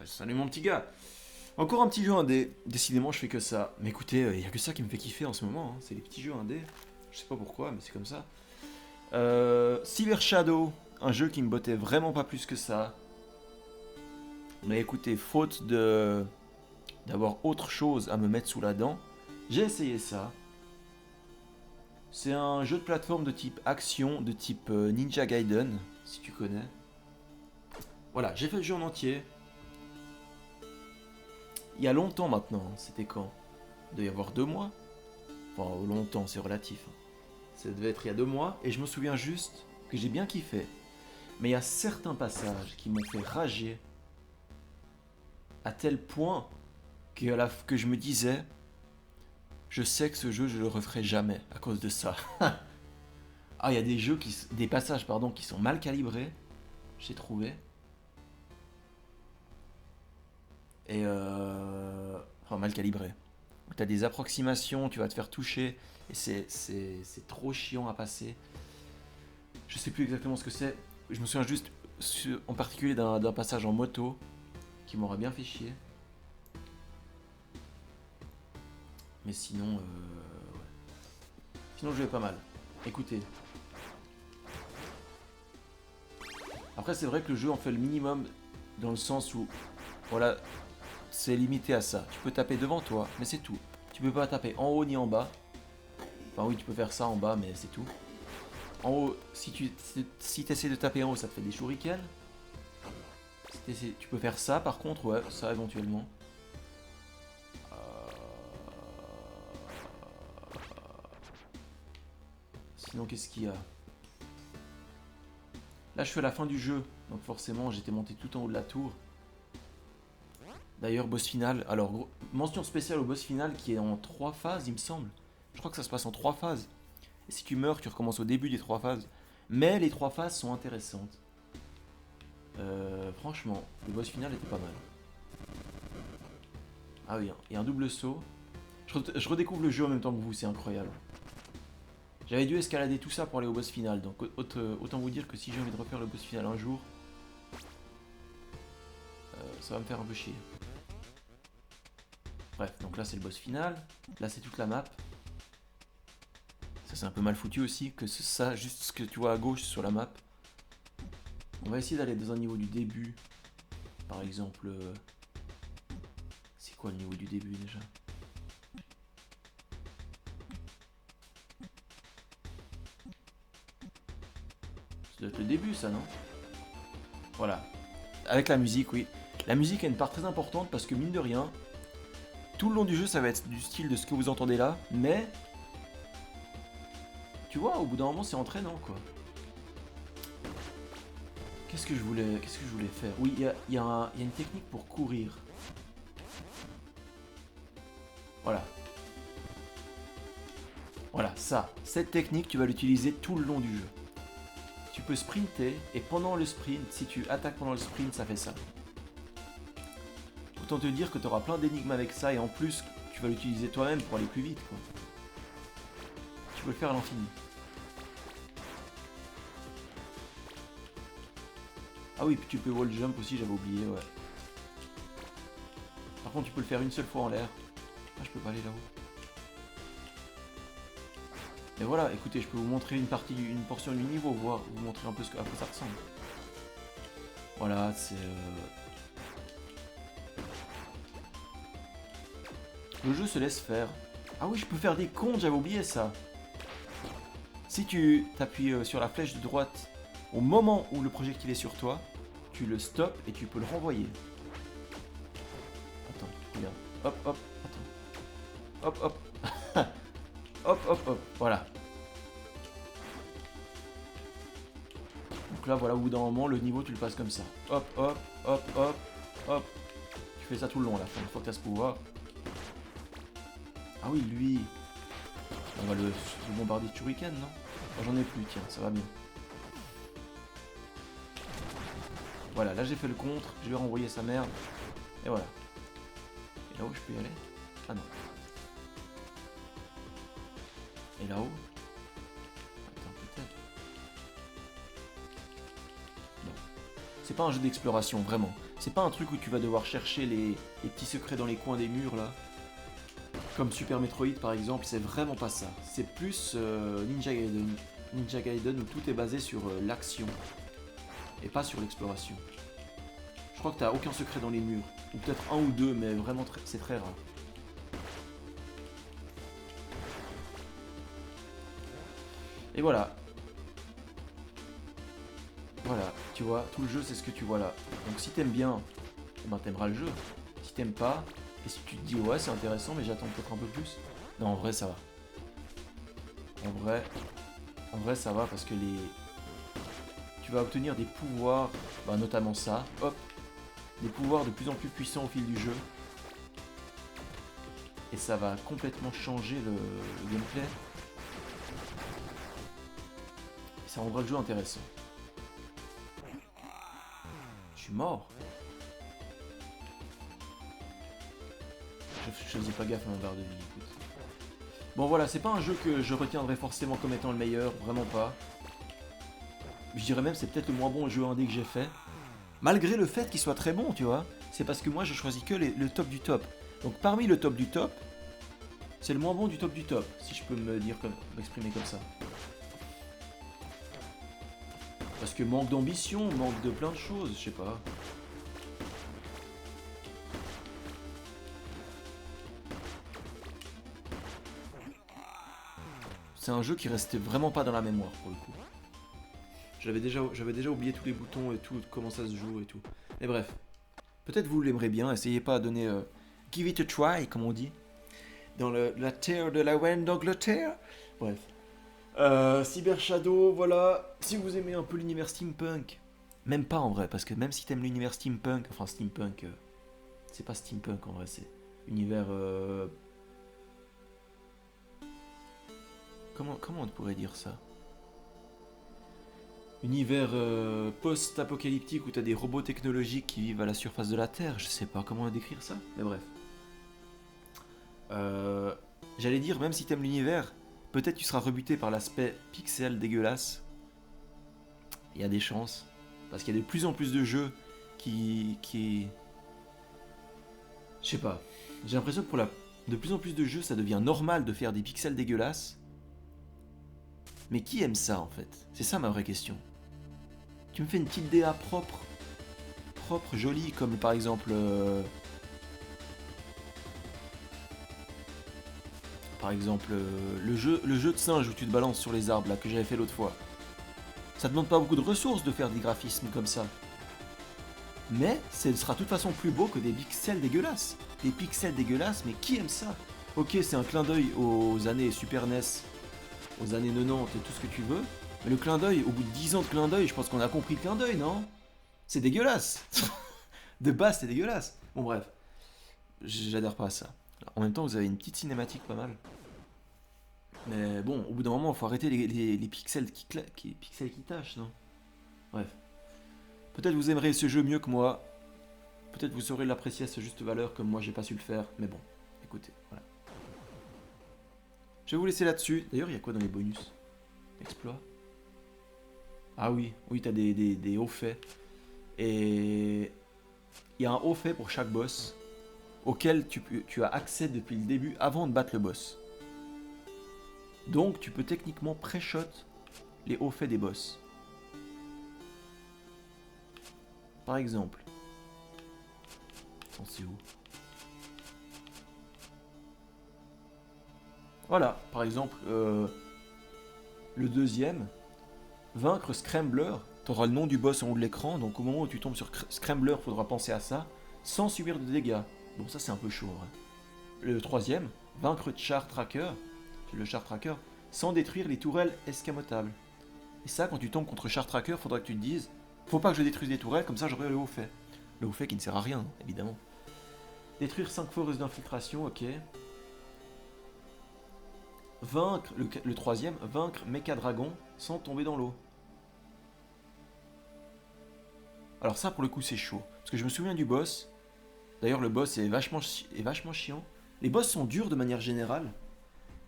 Ouais, salut mon petit gars. Encore un petit jeu indé. Décidément, je fais que ça. Mais écoutez, il y a que ça qui me fait kiffer en ce moment. Hein. C'est les petits jeux indés. Je sais pas pourquoi, mais c'est comme ça. Silver Shadow, un jeu qui me bottait vraiment pas plus que ça. Mais écoutez, faute de d'avoir autre chose à me mettre sous la dent, j'ai essayé ça. C'est un jeu de plateforme de type action, de type Ninja Gaiden, si tu connais. Voilà, j'ai fait le jeu en entier. Il y a longtemps maintenant, hein. C'était quand? Il doit y avoir 2 mois. Enfin, longtemps, c'est relatif. Hein. Ça devait être il y a 2 mois, et je me souviens juste que j'ai bien kiffé. Mais il y a certains passages qui m'ont fait rager à tel point que je me disais, je sais que ce jeu, je le referai jamais à cause de ça. Ah, il y a des passages pardon, qui sont mal calibrés, j'ai trouvé. Enfin, mal calibrés. Tu as des approximations, tu vas te faire toucher, et c'est trop chiant à passer. Je sais plus exactement ce que c'est. Je me souviens juste en particulier d'un passage en moto qui m'aurait bien fait chier. Mais sinon, ouais. Sinon, je vais pas mal. Écoutez. Après, c'est vrai que le jeu en fait le minimum dans le sens où, voilà, c'est limité à ça. Tu peux taper devant toi, mais c'est tout. Tu peux pas taper en haut ni en bas. Enfin, oui, tu peux faire ça en bas, mais c'est tout. En haut, si tu essaies de taper en haut, ça te fait des shurikens. Tu peux faire ça, par contre, ouais, ça éventuellement. Sinon, qu'est-ce qu'il y a? Là, je suis à la fin du jeu, donc forcément, j'étais monté tout en haut de la tour. D'ailleurs, boss final. Alors, mention spéciale au boss final qui est en 3 phases, il me semble. Je crois que ça se passe en 3 phases. Et si tu meurs, tu recommences au début des 3 phases. Mais les 3 phases sont intéressantes. Franchement, le boss final était pas mal. Ah oui, il y a un double saut. Je redécouvre le jeu en même temps que vous, c'est incroyable. J'avais dû escalader tout ça pour aller au boss final, donc autant vous dire que si j'ai envie de refaire le boss final un jour, ça va me faire un peu chier. Bref, donc là c'est le boss final, là c'est toute la map. Ça c'est un peu mal foutu aussi, que c'est ça, juste ce que tu vois à gauche sur la map. On va essayer d'aller dans un niveau du début. Par exemple, c'est quoi le niveau du début déjà? Ça doit être le début ça, non? Voilà. Avec la musique, oui. La musique a une part très importante parce que mine de rien, tout le long du jeu ça va être du style de ce que vous entendez là, mais tu vois, au bout d'un moment c'est entraînant quoi. Qu'est-ce que je voulais faire? Oui, il y a une technique pour courir. Voilà. Voilà, ça. Cette technique, tu vas l'utiliser tout le long du jeu. Tu peux sprinter, et pendant le sprint, si tu attaques pendant le sprint, ça fait ça. Autant te dire que tu auras plein d'énigmes avec ça, et en plus, tu vas l'utiliser toi-même pour aller plus vite, quoi. Tu peux le faire à l'infini. Ah oui, puis tu peux wall jump aussi, j'avais oublié, ouais. Par contre, tu peux le faire une seule fois en l'air. Ah, je peux pas aller là-haut. Et voilà, écoutez, je peux vous montrer une portion du niveau, voir, vous montrer un peu à quoi ça ressemble. Voilà, c'est... Le jeu se laisse faire. Ah oui, je peux faire des comptes, j'avais oublié ça. Si tu t'appuies sur la flèche de droite au moment où le projectile est sur toi, tu le stops et tu peux le renvoyer. Attends, regarde. Hop, hop, attends. Hop, hop. Hop, hop, hop. Voilà. Donc là, voilà, au bout d'un moment, le niveau, tu le passes comme ça. Hop, hop, hop, hop, hop. Tu fais ça tout le long à la fin, une fois que tu as ce pouvoir. Ah oui, lui. On va le bombarder de shuriken, non? Oh, j'en ai plus, tiens, ça va bien. Voilà, là j'ai fait le contre, je vais renvoyer sa merde. Et voilà. Et là-haut, je peux y aller? Ah non. Et là-haut? Attends, peut-être. Non. C'est pas un jeu d'exploration, vraiment. C'est pas un truc où tu vas devoir chercher les petits secrets dans les coins des murs, là. Comme Super Metroid, par exemple, c'est vraiment pas ça. C'est plus Ninja Gaiden. Ninja Gaiden où tout est basé sur l'action. Et pas sur l'exploration. Je crois que t'as aucun secret dans les murs. Ou peut-être un ou deux, mais vraiment c'est très rare. Et voilà. Voilà, tu vois, tout le jeu c'est ce que tu vois là. Donc si t'aimes bien, eh ben t'aimeras le jeu. Si t'aimes pas, et si tu te dis ouais c'est intéressant mais j'attends peut-être un peu plus. Non en vrai ça va. En vrai ça va parce que tu vas obtenir des pouvoirs, bah, notamment ça, hop, des pouvoirs de plus en plus puissants au fil du jeu. Et ça va complètement changer le gameplay. Ça rendra le jeu intéressant. Je suis mort. Je faisais pas gaffe à mon barre de vie, écoute. Bon voilà, c'est pas un jeu que je retiendrai forcément comme étant le meilleur, vraiment pas. Je dirais même c'est peut-être le moins bon jeu indé que j'ai fait. Malgré le fait qu'il soit très bon, tu vois. C'est parce que moi je choisis que le top du top. Donc parmi le top du top, c'est le moins bon du top du top, si je peux m'exprimer comme ça. Parce que manque d'ambition, manque de plein de choses, je sais pas. C'est un jeu qui restait vraiment pas dans la mémoire pour le coup. J'avais déjà oublié tous les boutons et tout, comment ça se joue et tout. Mais bref, peut-être vous l'aimerez bien, essayez pas à donner... give it a try, comme on dit. Dans la terre de la reine d'Angleterre. Bref. Cyber Shadow, voilà. Si vous aimez un peu l'univers steampunk, même pas en vrai, parce que même si t'aimes l'univers steampunk, enfin steampunk, c'est pas steampunk en vrai, c'est univers... Comment on pourrait dire ça? Univers post-apocalyptique où t'as des robots technologiques qui vivent à la surface de la Terre, je sais pas comment décrire ça, mais bref. J'allais dire, même si t'aimes l'univers, peut-être tu seras rebuté par l'aspect pixel dégueulasse. Il y a des chances, parce qu'il y a de plus en plus de jeux qui... Je sais pas, j'ai l'impression que de plus en plus de jeux, ça devient normal de faire des pixels dégueulasses. Mais qui aime ça en fait? C'est ça ma vraie question. Tu me fais une petite DA propre, jolie, comme par exemple... le jeu de singe où tu te balances sur les arbres là que j'avais fait l'autre fois. Ça demande pas beaucoup de ressources de faire des graphismes comme ça. Mais ce sera de toute façon plus beau que des pixels dégueulasses. Des pixels dégueulasses, mais qui aime ça? Ok, c'est un clin d'œil aux années Super NES, aux années 90 et tout ce que tu veux. Mais le clin d'œil, au bout de 10 ans de clin d'œil, je pense qu'on a compris le clin d'œil, non? C'est dégueulasse. De base, c'est dégueulasse. Bon bref, j'adhère pas à ça. En même temps, vous avez une petite cinématique pas mal. Mais bon, au bout d'un moment, il faut arrêter les pixels pixels qui tâchent, non? Bref. Peut-être vous aimerez ce jeu mieux que moi. Peut-être vous saurez l'apprécier à sa juste valeur comme moi j'ai pas su le faire. Mais bon, écoutez, voilà. Je vais vous laisser là-dessus. D'ailleurs, il y a quoi dans les bonus? Exploit. Ah oui, t'as des hauts faits. Et il y a un haut fait pour chaque boss auquel tu as accès depuis le début avant de battre le boss. Donc tu peux techniquement pré-shot les hauts faits des boss. Par exemple. C'est où? Voilà, par exemple, le deuxième, vaincre Scrambler. T'auras le nom du boss en haut de l'écran, donc au moment où tu tombes sur Scrambler, faudra penser à ça, sans subir de dégâts. Bon, ça c'est un peu chaud. Hein. Le troisième, vaincre Char Tracker, le Char Tracker, sans détruire les tourelles escamotables. Et ça, quand tu tombes contre Char Tracker, faudra que tu te dises, faut pas que je détruise les tourelles, comme ça j'aurai le haut fait. Le haut fait qui ne sert à rien, évidemment. Détruire 5 foreuses d'infiltration, ok. Vaincre, le troisième, vaincre Mecha Dragon sans tomber dans l'eau. Alors ça, pour le coup, c'est chaud. Parce que je me souviens du boss. D'ailleurs, le boss est vachement chiant. Les boss sont durs de manière générale.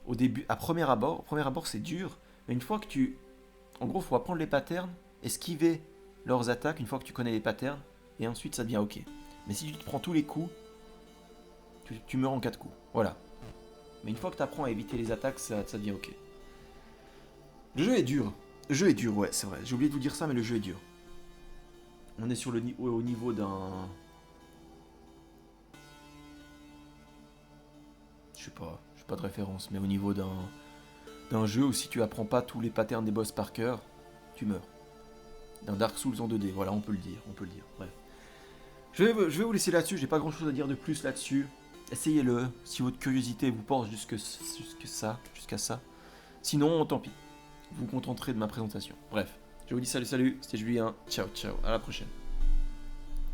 Au début, à premier abord c'est dur. Mais une fois que tu... En gros, il faut apprendre les patterns, esquiver leurs attaques une fois que tu connais les patterns, et ensuite ça devient ok. Mais si tu te prends tous les coups, tu meurs en 4 coups. Voilà. Mais une fois que tu apprends à éviter les attaques, ça devient ok. Le jeu est dur. Le jeu est dur, ouais, c'est vrai. J'ai oublié de vous dire ça, mais le jeu est dur. On est sur au niveau d'un... Je sais pas de référence, mais au niveau d'un jeu où si tu apprends pas tous les patterns des boss par cœur, tu meurs. D'un Dark Souls en 2D, voilà, on peut le dire, bref. Je vais vous laisser là-dessus, j'ai pas grand-chose à dire de plus là-dessus. Essayez-le, si votre curiosité vous porte jusqu'à ça. Sinon, tant pis. Vous vous contenterez de ma présentation. Bref, je vous dis salut, c'était Julien. Ciao, à la prochaine.